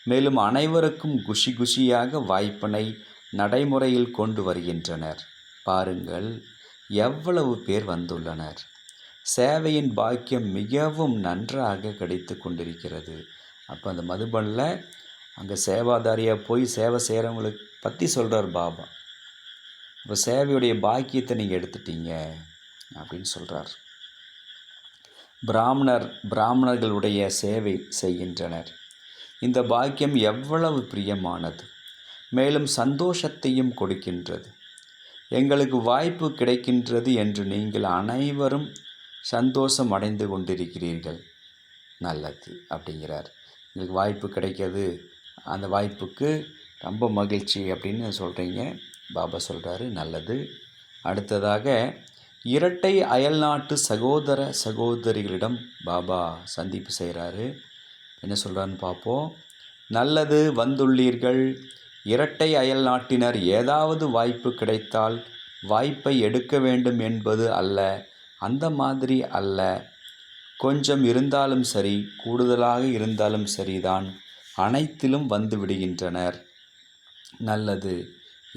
மேலும் அனைவருக்கும் குஷியாக வாய்ப்பினை நடைமுறையில் கொண்டு வருகின்றனர். பாருங்கள் எவ்வளவு பேர் வந்துள்ளனர். சேவையின் பாக்கியம் மிகவும் நன்றாக கிடைத்து கொண்டிருக்கிறது. அப்போ அந்த மதுபனில் அங்கே சேவாதாரியாக போய் சேவை செய்கிறவங்களுக்கு பற்றி சொல்கிறார் பாபா. இப்போ சேவையுடைய பாக்கியத்தை நீங்கள் எடுத்துட்டீங்க அப்படின்னு சொல்கிறார். பிராமணர்களுடைய சேவை செய்கின்றனர். இந்த பாக்கியம் எவ்வளவு பிரியமானது, மேலும் சந்தோஷத்தையும் கொடுக்கின்றது. எங்களுக்கு வாய்ப்பு கிடைக்கின்றது என்று நீங்கள் அனைவரும் சந்தோஷம் அடைந்து கொண்டிருக்கிறீர்கள். நல்லது அப்படிங்கிறார். எங்களுக்கு வாய்ப்பு கிடைக்கிது, அந்த வாய்ப்புக்கு ரொம்ப மகிழ்ச்சி அப்படின்னு சொல்கிறீங்க. பாபா சொல்கிறாரு. நல்லது. அடுத்ததாக இரட்டை அயல்நாட்டு சகோதர சகோதரிகளிடம் பாபா சந்திப்பு செய்கிறாரு. என்ன சொல்கிறான்னு பார்ப்போம். நல்லது, வந்துள்ளீர்கள். இரட்டை அயல் நாட்டினர் ஏதாவது வாய்ப்பு கிடைத்தால் வாய்ப்பை எடுக்க வேண்டும் என்பது அல்ல. அந்த மாதிரி அல்ல. கொஞ்சம் இருந்தாலும் சரி, கூடுதலாக இருந்தாலும் சரிதான், அனைத்திலும் வந்து விடுகின்றனர். நல்லது.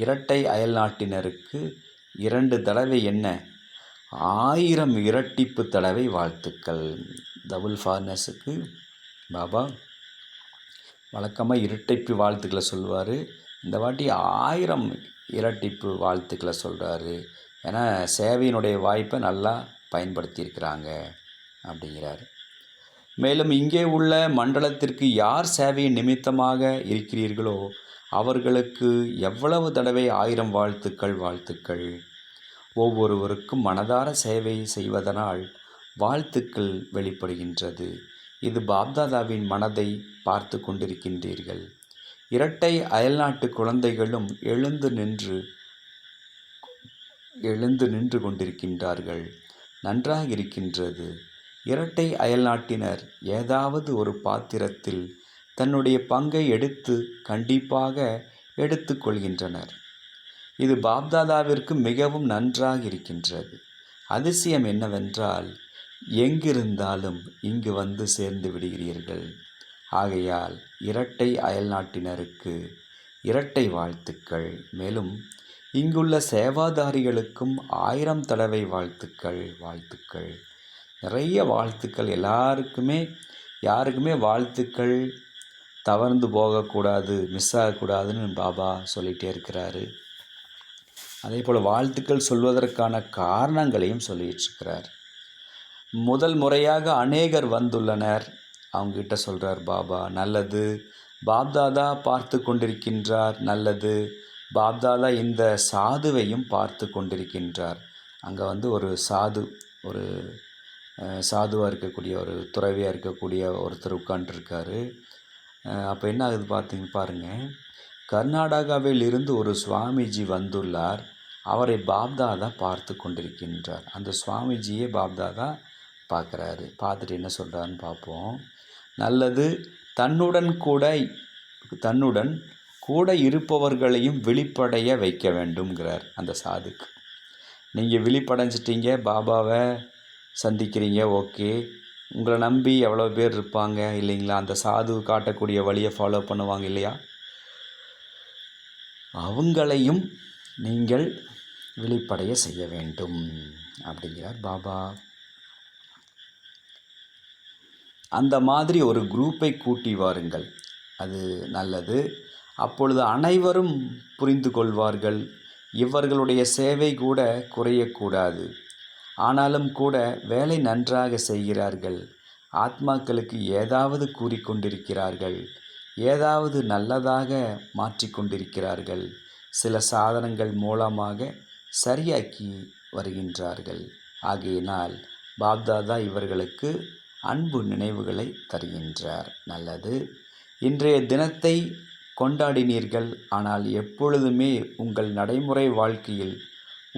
இரட்டை அயல் நாட்டினருக்கு 2 தடவை என்ன, 1000 இரட்டிப்பு தடவை வாழ்த்துக்கள். டபுள் ஃபார்னஸுக்கு பாபா வழக்கமாக இரட்டிப்பு வாழ்த்துக்களை சொல்லுவார். இந்த வாட்டி 1000 இரட்டிப்பு வாழ்த்துக்களை சொல்கிறாரு. ஏன்னா சேவையினுடைய வாய்ப்பை நல்லா பயன்படுத்தியிருக்கிறாங்க அப்படிங்கிறார். மேலும் இங்கே உள்ள மண்டலத்திற்கு யார் சேவையின் நிமித்தமாக இருக்கிறீர்களோ அவர்களுக்கு எவ்வளவு தடவை 1000 வாழ்த்துக்கள். ஒவ்வொருவருக்கும் மனதார சேவை செய்வதனால் வாழ்த்துக்கள் வெளிப்படுகின்றது. இது பாப்தாதாவின் மனதை பார்த்து கொண்டிருக்கின்றீர்கள். இரட்டை அயல்நாட்டு குழந்தைகளும் எழுந்து நின்று கொண்டிருக்கின்றார்கள். நன்றாக இருக்கின்றது. இரட்டை அயல்நாட்டினர் ஏதாவது ஒரு பாத்திரத்தில் தன்னுடைய பங்கை கண்டிப்பாக எடுத்துக்கொள்கின்றனர். இது பாப்தாதாவிற்கு மிகவும் நன்றாக இருக்கின்றது. அதிசயம் என்னவென்றால் எங்கிருந்தாலும் இங்கு வந்து சேர்ந்து விடுகிறீர்கள். ஆகையால் இரட்டை அயல்நாட்டினருக்கு இரட்டை வாழ்த்துக்கள். மேலும் இங்குள்ள சேவாதாரிகளுக்கும் 1000 தடவை வாழ்த்துக்கள். நிறைய வாழ்த்துக்கள். யாருக்குமே வாழ்த்துக்கள் தவறுந்து போகக்கூடாது, மிஸ் ஆகக்கூடாதுன்னு பாபா சொல்லிகிட்டே இருக்கிறாரு. அதே போல் வாழ்த்துக்கள் சொல்வதற்கான காரணங்களையும் சொல்லிகிட்ருக்கிறார். முதல் முறையாக அநேகர் வந்துள்ளனர். அவங்ககிட்ட சொல்கிறார் பாபா. நல்லது. பாப்தாதா பார்த்து கொண்டிருக்கின்றார். நல்லது. பாப்தாதா இந்த சாதுவையும் பார்த்து கொண்டிருக்கின்றார். அங்கே ஒரு சாதுவாக இருக்கக்கூடிய ஒரு துறவியாக இருக்கக்கூடிய ஒருத்தர் உட்காண்ட்ருக்காரு. அப்போ என்ன ஆகுது பாருங்கள். கர்நாடகாவில் இருந்து ஒரு சுவாமிஜி வந்துள்ளார். அவரை பாப்தாதா பார்த்து கொண்டிருக்கின்றார். அந்த சுவாமிஜியே பாப்தாதா பார்க்குறாரு. பார்த்துட்டு என்ன சொல்கிறாருன்னு பார்ப்போம். நல்லது. தன்னுடன் கூட இருப்பவர்களையும் விழிப்படைய வைக்க வேண்டும்ங்கிறார் அந்த சாதுக்கு. நீங்கள் விழிப்படைஞ்சிட்டீங்க, பாபாவை சந்திக்கிறீங்க, ஓகே. உங்களை நம்பி எவ்வளோ பேர் இருப்பாங்க இல்லைங்களா? அந்த சாது காட்டக்கூடிய வழியை ஃபாலோ பண்ணுவாங்க இல்லையா? அவங்களையும் நீங்கள் விழிப்படைய செய்ய வேண்டும் அப்படிங்கிறார் பாபா. அந்த மாதிரி ஒரு குரூப்பை கூட்டி வாருங்கள். அது நல்லது. அப்பொழுது அனைவரும் புரிந்து கொள்வார்கள். இவர்களுடைய சேவை கூட குறையக்கூடாது. ஆனாலும் கூட வேலை நன்றாக செய்கிறார்கள். ஆத்மாக்களுக்கு ஏதாவது கூறிக்கொண்டிருக்கிறார்கள், ஏதாவது நல்லதாக மாற்றிக்கொண்டிருக்கிறார்கள், சில சாதனங்கள் மூலமாக சரியாக்கி வருகின்றார்கள். ஆகையினால் பாப்தாதா இவர்களுக்கு அன்பு நினைவுகளை தருகின்றார். நல்லது. இன்றைய தினத்தை கொண்டாடினீர்கள். ஆனால் எப்பொழுதுமே உங்கள் நடைமுறை வாழ்க்கையில்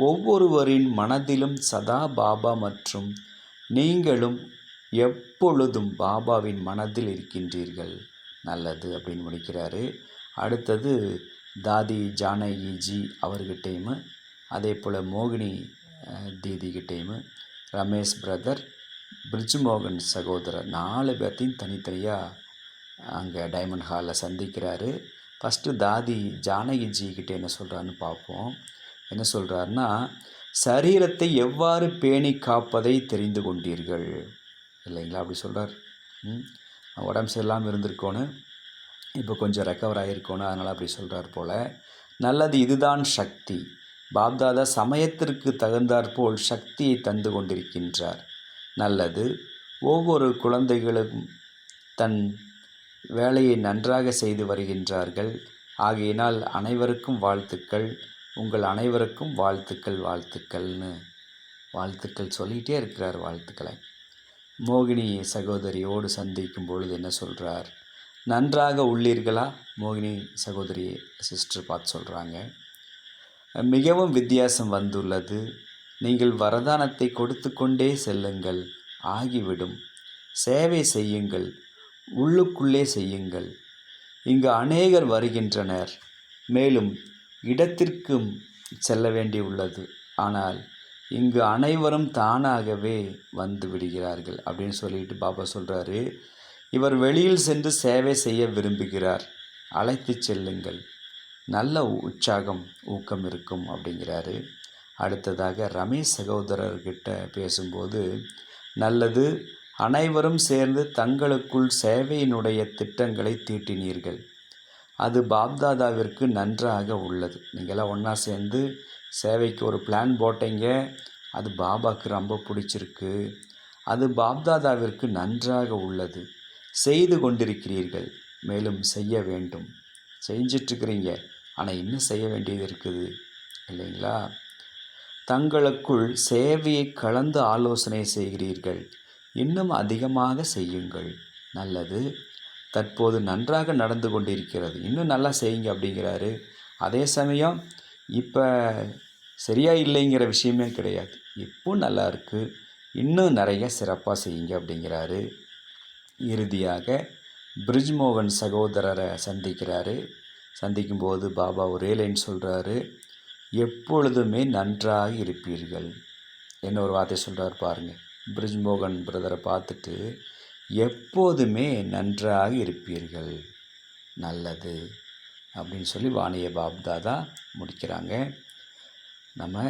ஒவ்வொருவரின் மனதிலும் சதா பாபா மற்றும் நீங்களும் எப்பொழுதும் பாபாவின் மனதில் இருக்கின்றீர்கள். நல்லது அப்படின்னு முடிக்கிறாரு. அடுத்தது தாதி ஜானகிஜி அவர்கிட்டையும், அதே போல் மோகினி தீதிகிட்டையும், ரமேஷ் பிரதர், பிரிஜ்மோகன் சகோதரர் 4 பேர்த்தையும் தனித்தனியாக அங்கே டைமண்ட் ஹாலில் சந்திக்கிறாரு. ஃபஸ்ட்டு தாதி ஜானகிஜி கிட்டே என்ன சொல்கிறாருன்னு பார்ப்போம். என்ன சொல்கிறாருன்னா, சரீரத்தை எவ்வாறு பேணி காப்பதை தெரிந்து கொண்டீர்கள் இல்லைங்களா? அப்படி சொல்கிறார். உடம்பு சரியில்லாமல் இருந்திருக்கோன்னு, இப்போ கொஞ்சம் ரெக்கவர் ஆகிருக்கோன்னு, அதனால் அப்படி சொல்கிறார் போல். நல்லது. இதுதான் சக்தி. பாப்தாதா சமயத்திற்கு தகுந்தாற்போல் சக்தியை தந்து கொண்டிருக்கின்றார். நல்லது. ஒவ்வொரு குழந்தைகளும் தன் வேலையை நன்றாக செய்து வருகின்றார்கள். ஆகையினால் அனைவருக்கும் வாழ்த்துக்கள். உங்கள் அனைவருக்கும் வாழ்த்துக்கள் வாழ்த்துக்கள்னு வாழ்த்துக்கள் சொல்லிகிட்டே இருக்கிறார். வாழ்த்துக்களை மோகினி சகோதரியோடு சந்திக்கும் பொழுது என்ன சொல்கிறார்? நன்றாக உள்ளீர்களா? மோகினி சகோதரி சிஸ்டர் பார்த்து சொல்கிறாங்க. மிகவும் வித்தியாசம் வந்துள்ளது. நீங்கள் வரதானத்தை கொடுத்து கொண்டே செல்லுங்கள், ஆகிவிடும். சேவை செய்யுங்கள், உள்ளுக்குள்ளே செய்யுங்கள். இங்கு அநேகர் வருகின்றனர், மேலும் இடத்திற்கும் செல்ல வேண்டியுள்ளது. ஆனால் இங்கு அனைவரும் தானாகவே வந்து விடுகிறார்கள் அப்படின்னு சொல்லிட்டு பாபா சொல்கிறாரு. இவர் வெளியில் சென்று சேவை செய்ய விரும்புகிறார், அழைத்து செல்லுங்கள், நல்ல உற்சாகம் ஊக்கம் இருக்கும் அப்படிங்கிறாரு. அடுத்ததாக ரமேஷ் சகோதரர்கிட்ட பேசும்போது, நல்லது. அனைவரும் சேர்ந்து தங்களுக்குள் சேவையினுடைய திட்டங்களை தீட்டினீர்கள். அது பாப்தாதாவிற்கு நன்றாக உள்ளது. நீங்களாம் ஒன்றா சேர்ந்து சேவைக்கு ஒரு பிளான் போட்டீங்க. அது பாபாவுக்கு ரொம்ப பிடிச்சிருக்கு. அது பாப்தாதாவிற்கு நன்றாக உள்ளது. செய்து கொண்டிருக்கிறீர்கள், மேலும் செய்ய வேண்டும். செஞ்சிட்ருக்கிறீங்க, ஆனால் இன்னும் செய்ய வேண்டியது இருக்குது இல்லைங்களா? தங்களுக்குள் சேவையை கலந்து ஆலோசனை செய்கிறீர்கள். இன்னும் அதிகமாக செய்யுங்கள். நல்லது. தற்போது நன்றாக நடந்து கொண்டிருக்கிறது, இன்னும் நல்லா செய்யுங்க அப்படிங்கிறாரு. அதே சமயம் இப்போ சரியா இல்லைங்கிற விஷயமே கிடையாது. இப்போ நல்லா இருக்குது, இன்னும் நிறைய சிறப்பாக செய்யுங்க அப்படிங்கிறாரு. இறுதியாக பிரிஜ்மோகன் சகோதரரை சந்திக்கிறாரு. சந்திக்கும்போது பாபா ஒரே லைன் சொல்கிறாரு, எப்பொழுதுமே நன்றாக இருப்பீர்கள். என்ன ஒரு வார்த்தை சொல்கிறார் பாருங்கள். பிரிஜ்மோகன் பிரதரை பார்த்துட்டு, எப்போதுமே நன்றாக இருப்பீர்கள். நல்லது அப்படின்னு சொல்லி வாணிய பாப்தாதா முடிக்கிறாங்க. நம்ம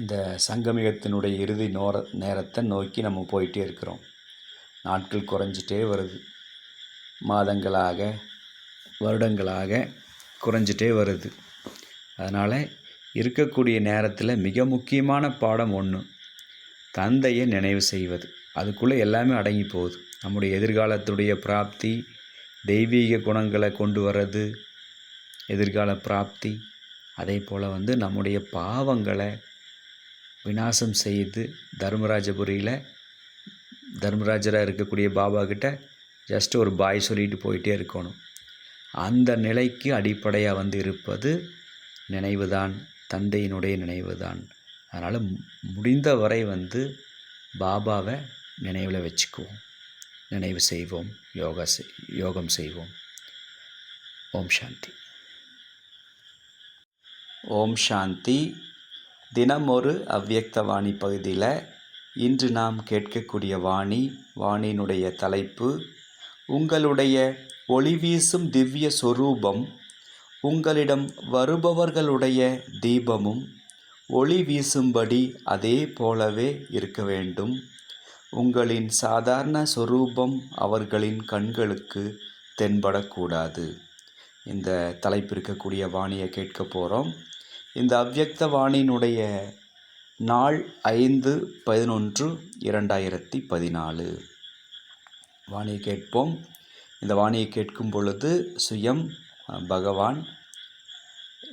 இந்த சங்கமிகத்தினுடைய இறுதி நேரத்தை நோக்கி நம்ம போயிட்டே இருக்கிறோம். நாட்கள் குறைஞ்சிட்டே வருது, மாதங்களாக வருடங்களாக குறைஞ்சிட்டே வருது. அதனால் இருக்கக்கூடிய நேரத்தில் மிக முக்கியமான பாடம் ஒன்று, தந்தையை நினைவு செய்வது. அதுக்குள்ளே எல்லாமே அடங்கி போகுது. நம்முடைய எதிர்காலத்துடைய பிராப்தி, தெய்வீக குணங்களை கொண்டு வர்றது எதிர்கால பிராப்தி. அதே போல் நம்முடைய பாவங்களை விநாசம் செய்து தர்மராஜபுரியில் தர்மராஜராக இருக்கக்கூடிய பாபா கிட்ட ஜஸ்ட் ஒரு பாய் சொல்லிட்டு போயிட்டே இருக்கணும். அந்த நிலைக்கு அடிப்படையாக இருப்பது நினைவு தான், தந்தையினுடைய நினைவு தான். அதனால் முடிந்த வரை பாபாவை நினைவில் வச்சுக்குவோம், நினைவு செய்வோம், யோகம் செய்வோம். ஓம் சாந்தி. ஓம் சாந்தி. தினம் ஒரு அவ்யக்த வாணி பகுதியில் இன்று நாம் கேட்கக்கூடிய வாணியினுடைய தலைப்பு, உங்களுடைய ஒளி வீசும் திவ்ய சொரூபம் உங்களிடம் வருபவர்களுடைய தீபமும் ஒளி வீசும்படி அதே போலவே இருக்க வேண்டும். உங்களின் சாதாரண சொரூபம் அவர்களின் கண்களுக்கு தென்படக்கூடாது. இந்த தலைப்பு இருக்கக்கூடிய வாணியை கேட்க போகிறோம். இந்த அவ்யக்த வாணியினுடைய நாள் 5/11/2014. வாணியை கேட்போம். இந்த வாணியை கேட்கும் பொழுது சுயம் பகவான்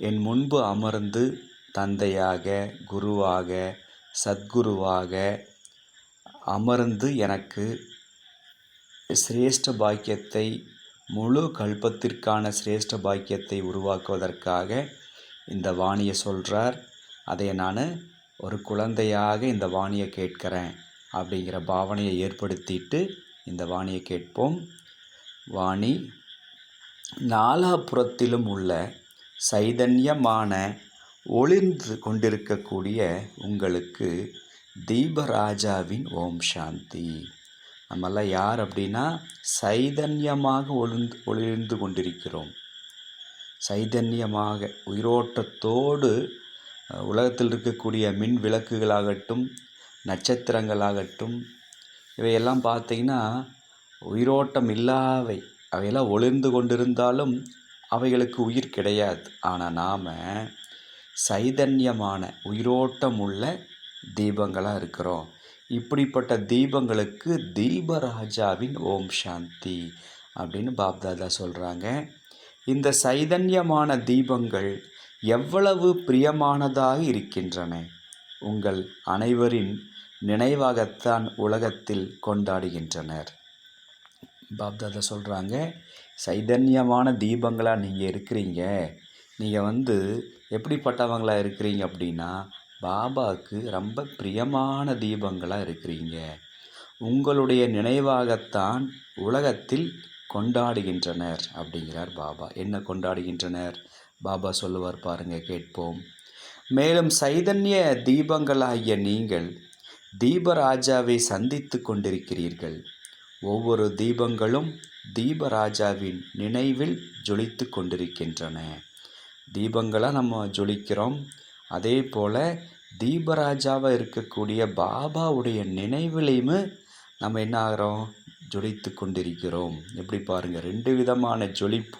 என் முன்பு அமர்ந்து தந்தையாக, குருவாக, சத்குருவாக அமர்ந்து எனக்கு சிரேஷ்ட பாக்கியத்தை, முழு கல்பத்திற்கான சிரேஷ்ட பாக்கியத்தை உருவாக்குவதற்காக இந்த வாணியை சொல்கிறார். அதை நான் ஒரு குழந்தையாக இந்த வாணியை கேட்கிறேன் அப்படிங்கிற பாவனையை ஏற்படுத்திட்டு இந்த வாணியை கேட்போம். வாணி, நாலாபுறத்திலும் உள்ள சைதன்யமான ஒளிர்ந்து கொண்டிருக்கக்கூடிய உங்களுக்கு தீபராஜாவின் ஓம் சாந்தி. நம்மெல்லாம் யார் அப்படின்னா சைதன்யமாக ஒளிர்ந்து கொண்டிருக்கிறோம். சைதன்யமாக உயிரோட்டத்தோடு உலகத்தில் இருக்கக்கூடிய மின் விளக்குகளாகட்டும், நட்சத்திரங்களாகட்டும், இவையெல்லாம் பார்த்திங்கன்னா உயிரோட்டம் இல்லாவை. அவையெல்லாம் ஒளிர்ந்து கொண்டிருந்தாலும் அவைகளுக்கு உயிர் கிடையாது. ஆனால் நாம் சைதன்யமான உயிரோட்டம் உள்ள தீபங்களாக இருக்கிறோம். இப்படிப்பட்ட தீபங்களுக்கு தீபராஜாவின் ஓம் சாந்தி அப்படின்னு பாப்தாதா சொல்கிறாங்க. இந்த சைதன்யமான தீபங்கள் எவ்வளவு பிரியமானதாக இருக்கின்றன. உங்கள் அனைவரின் நினைவாகத்தான் உலகத்தில் கொண்டாடுகின்றனர். பாப்தாதா சொல்கிறாங்க, சைதன்யமான தீபங்களாக நீங்கள் இருக்கிறீங்க. நீங்கள் எப்படிப்பட்டவங்களாக இருக்கிறீங்க அப்படின்னா பாபாவுக்கு ரொம்ப பிரியமான தீபங்களாக இருக்கிறீங்க. உங்களுடைய நினைவாகத்தான் உலகத்தில் கொண்டாடுகின்றனர் அப்படிங்கிறார் பாபா. என்ன கொண்டாடுகின்றனர்? பாபா சொல்லுவார் பாருங்க, கேட்போம். மேலும் சைதன்ய தீபங்களாகிய நீங்கள் தீபராஜாவை சந்தித்து கொண்டிருக்கிறீர்கள். ஒவ்வொரு தீபங்களும் தீபராஜாவின் நினைவில் ஜொலித்து கொண்டிருக்கின்றன. தீபங்களாக நம்ம ஜொலிக்கிறோம். அதே போல் தீபராஜாவாக இருக்கக்கூடிய பாபாவுடைய நினைவிலையுமே நம்ம என்ன ஆகிறோம்? ஜொலித்து கொண்டிருக்கிறோம். எப்படி பாருங்கள், 2 விதமான ஜொலிப்பு.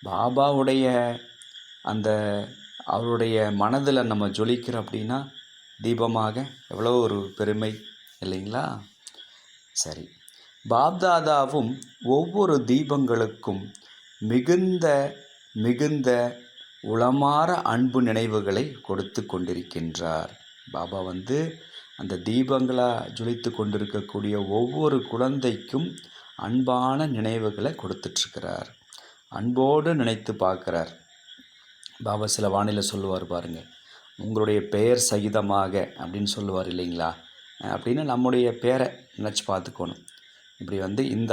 பாபாவுடைய அவருடைய மனதில் நம்ம ஜொலிக்கிறோம் அப்படின்னா தீபமாக எவ்வளோ ஒரு பெருமை இல்லைங்களா? சரி, பாப்தாதாவும் ஒவ்வொரு தீபங்களுக்கும் மிகுந்த மிகுந்த உளமாற அன்பு நினைவுகளை கொடுத்து கொண்டிருக்கின்றார். பாபா அந்த தீபங்களாக ஜொலித்து கொண்டிருக்கக்கூடிய ஒவ்வொரு குழந்தைக்கும் அன்பான நினைவுகளை கொடுத்துட்ருக்கிறார். அன்போடு நினைத்து பார்க்குறார். பாபா சில வானிலை சொல்லுவார் பாருங்கள், உங்களுடைய பெயர் சகிதமாக அப்படின்னு சொல்லுவார் இல்லைங்களா? அப்படின்னு நம்முடைய பேரை நினச்சி பார்த்துக்கணும். இப்படி இந்த